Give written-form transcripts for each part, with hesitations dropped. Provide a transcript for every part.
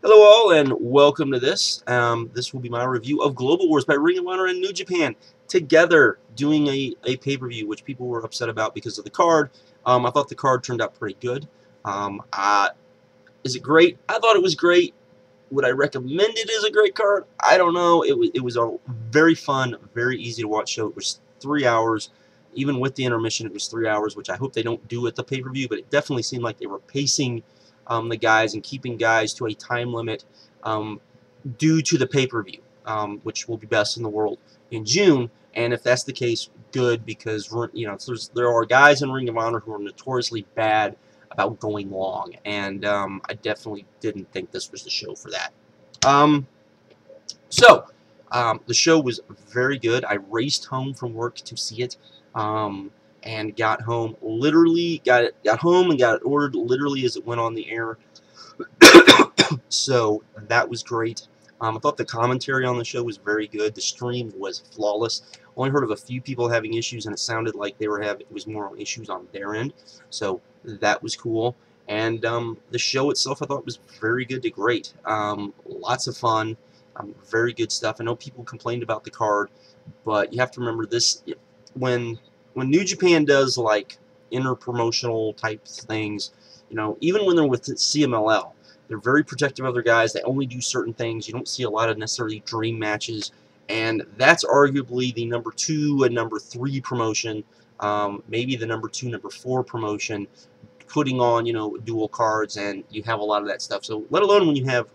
Hello all and welcome to this. This will be my review of Global Wars by Ring of Honor and New Japan together doing a pay-per-view, which people were upset about because of the card. I thought the card turned out pretty good. Is it great? I thought it was great. Would I recommend it as a great card? I don't know. It was a very fun, very easy to watch show. It was 3 hours. Even with the intermission, it was 3 hours, which I hope they don't do at the pay-per-view, but it definitely seemed like they were pacing the guys and keeping guys to a time limit due to the pay-per-view, which will be best in the world in June. And if that's the case, good, because there are guys in Ring of Honor who are notoriously bad about going long, and I definitely didn't think this was the show for that. The show was very good. I raced home from work to see it. And got home got home and got it ordered literally as it went on the air. So that was great. I thought the commentary on the show was very good. The stream was flawless. Only heard of a few people having issues, and it sounded like it was more issues on their end. So that was cool. And the show itself, I thought, was very good to great. Lots of fun. Very good stuff. I know people complained about the card, but you have to remember this: when New Japan does like interpromotional type things, even when they're with CMLL, they're very protective of their guys. They only do certain things. You don't see a lot of necessarily dream matches, and that's arguably the number 2 and number 3 promotion, maybe the number 2, number 4 promotion, putting on dual cards, and you have a lot of that stuff. So let alone when you have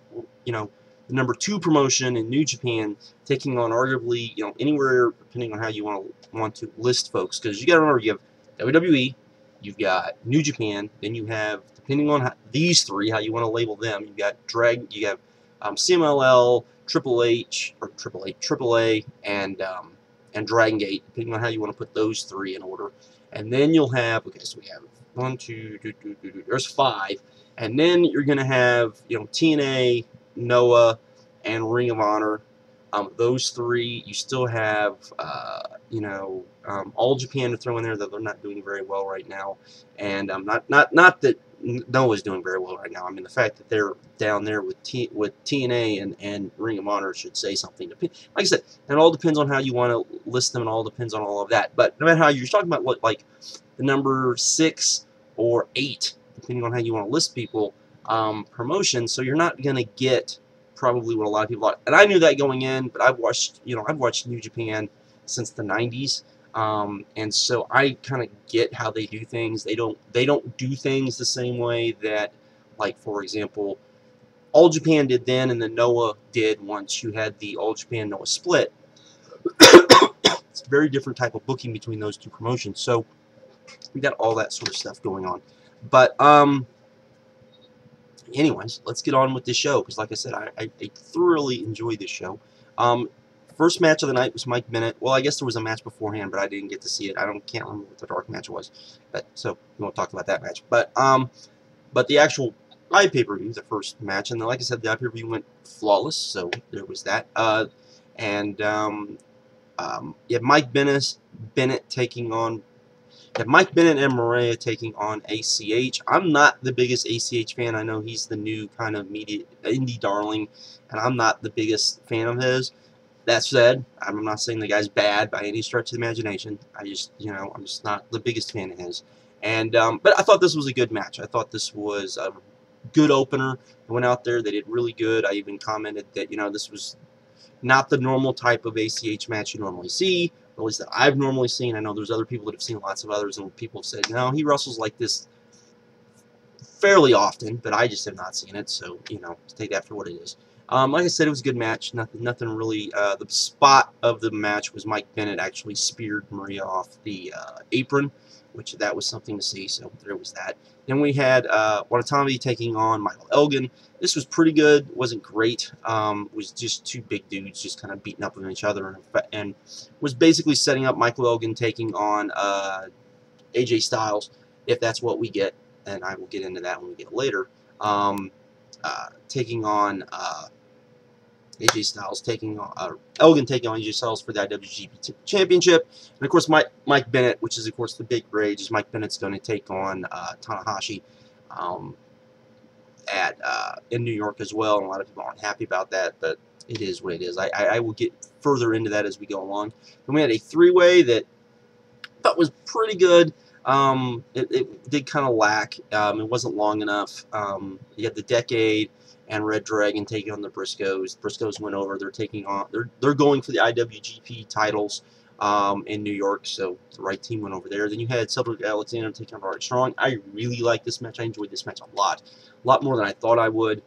the number 2 promotion in New Japan taking on arguably anywhere, depending on how you want to list folks, because you got to remember you have WWE, you've got New Japan, then you have, depending on these three, how you want to label them, you have CMLL, AAA, and Dragon Gate, depending on how you want to put those three in order. And then you'll have, okay, so we have 1, 2, there's 5, and then you're going to have TNA, Noah, and Ring of Honor. Those three, you still have All Japan to throw in there, though they're not doing very well right now. And not that Noah's doing very well right now. I mean, the fact that they're down there with TNA and Ring of Honor should say something. Like I said, it all depends on how you want to list them, and all depends on all of that. But no matter how you're talking about what, like the number 6 or 8, depending on how you want to list people, promotion, so you're not going to get probably what a lot of people are. And I knew that going in, but I've watched New Japan since the 90s, and so I kind of get how they do things. They don't do things the same way that, like, for example, All Japan did then, and then Noah did once you had the All Japan Noah split. It's a very different type of booking between those two promotions. So we got all that sort of stuff going on. But anyways, let's get on with this show, because like I said, I thoroughly enjoyed this show. First match of the night was Mike Bennett. Well, I guess there was a match beforehand, but I didn't get to see it. Can't remember what the dark match was, so we won't talk about that match. But the actual iPPV, the first match, and like I said, the iPPV went flawless, so there was that. You have Mike Bennett taking on. You have Mike Bennett and Maria taking on ACH. I'm not the biggest ACH fan. I know he's the new kind of indie darling, and I'm not the biggest fan of his. That said, I'm not saying the guy's bad by any stretch of the imagination. I'm just not the biggest fan of his. And but I thought this was a good match. I thought this was a good opener. They went out there, they did really good. I even commented that this was not the normal type of ACH match you normally see, or at least that I've normally seen. I know there's other people that have seen lots of others, and people have said, no, he wrestles like this fairly often, but I just have not seen it, so, take that for what it is. Like I said, it was a good match. Nothing really. The spot of the match was Mike Bennett actually speared Maria off the apron, which that was something to see, so there was that. Then we had Watanabe taking on Michael Elgin. This was pretty good. It wasn't great. It was just two big dudes just kind of beating up on each other, and was basically setting up Michael Elgin taking on AJ Styles, if that's what we get, and I will get into that when we get later. Taking on AJ Styles, Elgin taking on AJ Styles for the IWGP Championship, and of course Mike Bennett, which is of course the big rage, is Mike Bennett's going to take on Tanahashi. in New York as well, and a lot of people aren't happy about that, but it is what it is. I will get further into that as we go along. Then we had a three-way that I thought was pretty good. It did kind of lack. It wasn't long enough. You had the Decade and reDRagon taking on the Briscoes. Briscoes went over. They're taking on. They're going for the IWGP titles in New York. So the right team went over there. Then you had Cedric Alexander taking on Rodrick Strong. I really liked this match. I enjoyed this match a lot more than I thought I would.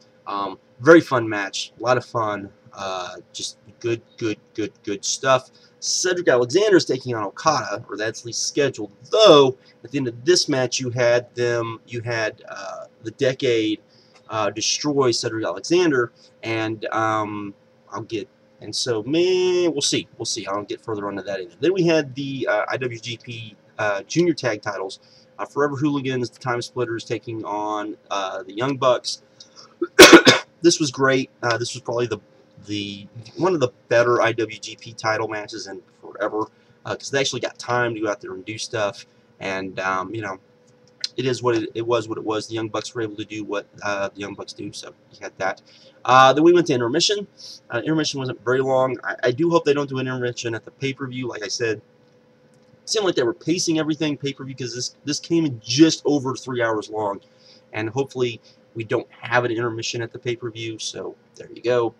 Very fun match. A lot of fun. Just good stuff. Cedric Alexander's taking on Okada, or that's at least scheduled. Though at the end of this match, you had the Decade destroy Cedric Alexander, and so we'll see. I don't get further onto that either. Then we had the IWGP Junior Tag Titles. Forever Hooligans, the Time Splitters taking on the Young Bucks. This was great. This was probably one of the better IWGP title matches in forever, because they actually got time to go out there and do stuff, and you know, it is what it was. The Young Bucks were able to do what the Young Bucks do, so you had that. Then we went to intermission. Intermission wasn't very long. I do hope they don't do an intermission at the pay-per-view. Like I said, it seemed like they were pacing everything pay-per-view, because this came in just over 3 hours long, and hopefully we don't have an intermission at the pay-per-view. So there you go.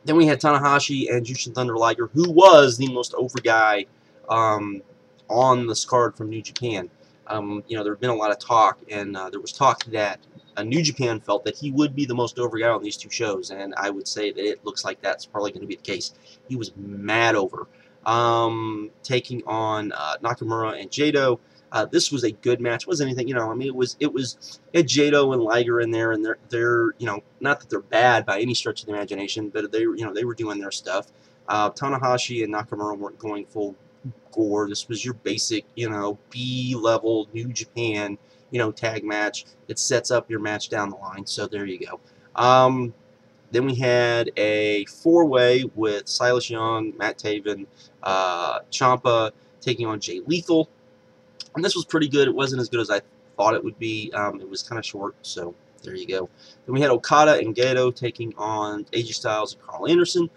Then we had Tanahashi and Jushin Thunder Liger, who was the most over guy on this card from New Japan. You know, there had been a lot of talk, and there was talk that New Japan felt that he would be the most over guy on these two shows, and I would say that it looks like that's probably going to be the case. He was mad over. Taking on Nakamura and Jado. This was a good match. It wasn't anything, you know. I mean, it was Jado and Liger in there, and they're you know, not that they're bad by any stretch of the imagination, but they were doing their stuff. Tanahashi and Nakamura weren't going full gore. This was your basic, you know, B-level New Japan, you know, tag match. It sets up your match down the line. So there you go. Then we had a four-way with Silas Young, Matt Taven, Ciampa taking on Jay Lethal. And this was pretty good. It wasn't as good as I thought it would be. It was kind of short, so there you go. Then we had Okada and Jado taking on AJ Styles and Carl Anderson.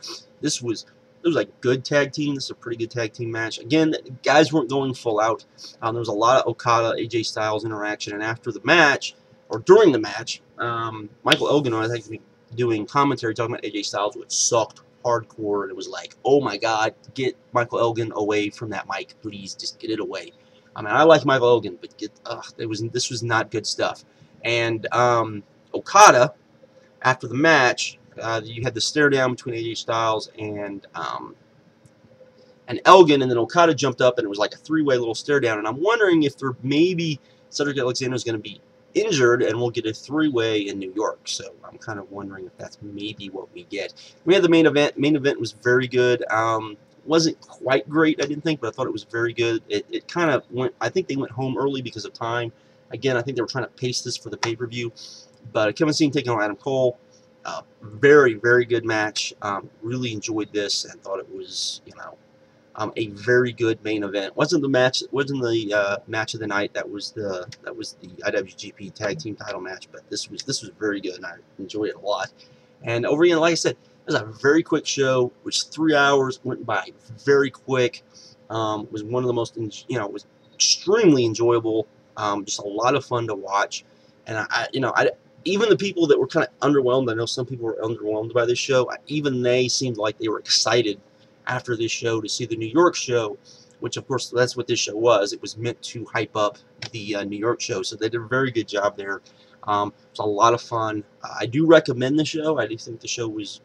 It was a good tag team. This is a pretty good tag team match. Again, guys weren't going full out. There was a lot of Okada, AJ Styles interaction, and after the match, or during the match, Michael Elgin, I think, doing commentary talking about AJ Styles, which sucked hardcore, and it was like, oh my god, get Michael Elgin away from that mic, please, just get it away. I mean, I like Michael Elgin, but this was not good stuff. And Okada, after the match, you had the stare down between AJ Styles and Elgin, and then Okada jumped up, and it was like a three-way little stare down. And I'm wondering if maybe Cedric Alexander is going to be injured, and we'll get a three-way in New York. So I'm kind of wondering if that's maybe what we get. We had the main event. Main event was very good. Wasn't quite great, I didn't think, but I thought it was very good. It kind of went, I think they went home early because of time. Again, I think they were trying to pace this for the pay-per-view. But Kevin Steen taking on Adam Cole, very good match. Really enjoyed this and thought it was, you know, a very good main event. Wasn't the match of the night. That was the IWGP Tag Team Title match, but this was very good, and I enjoyed it a lot. And over again, like I said, it was a very quick show, which 3 hours went by very quick. It was one of the most, you know, it was extremely enjoyable. Just a lot of fun to watch. And even the people that were kind of underwhelmed, I know some people were underwhelmed by this show, even they seemed like they were excited after this show to see the New York show, which of course that's what this show was. It was meant to hype up the New York show, so they did a very good job there. It was a lot of fun. I do recommend the show. I do think the show was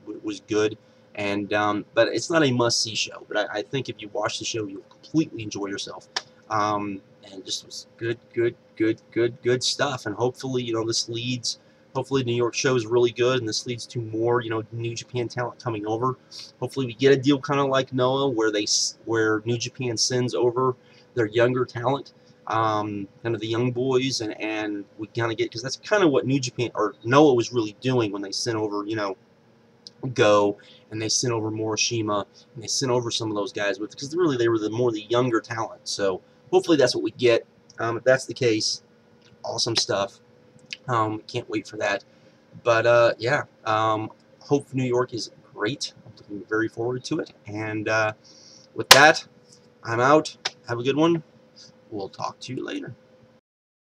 good, and but it's not a must-see show. But I think if you watch the show, you'll completely enjoy yourself. And just was good stuff. And hopefully, you know, this leads. Hopefully, New York show is really good, and this leads to more, you know, New Japan talent coming over. Hopefully, we get a deal kind of like Noah, where New Japan sends over their younger talent. Kind of the young boys, and we kind of get, because that's kind of what New Japan or Noah was really doing when they sent over, you know, Go, and they sent over Morishima, and they sent over some of those guys with, because really they were more the younger talent. So hopefully that's what we get. If that's the case, awesome stuff. Can't wait for that. But yeah, Hope New York is great. I'm looking very forward to it. And with that, I'm out. Have a good one. We'll talk to you later.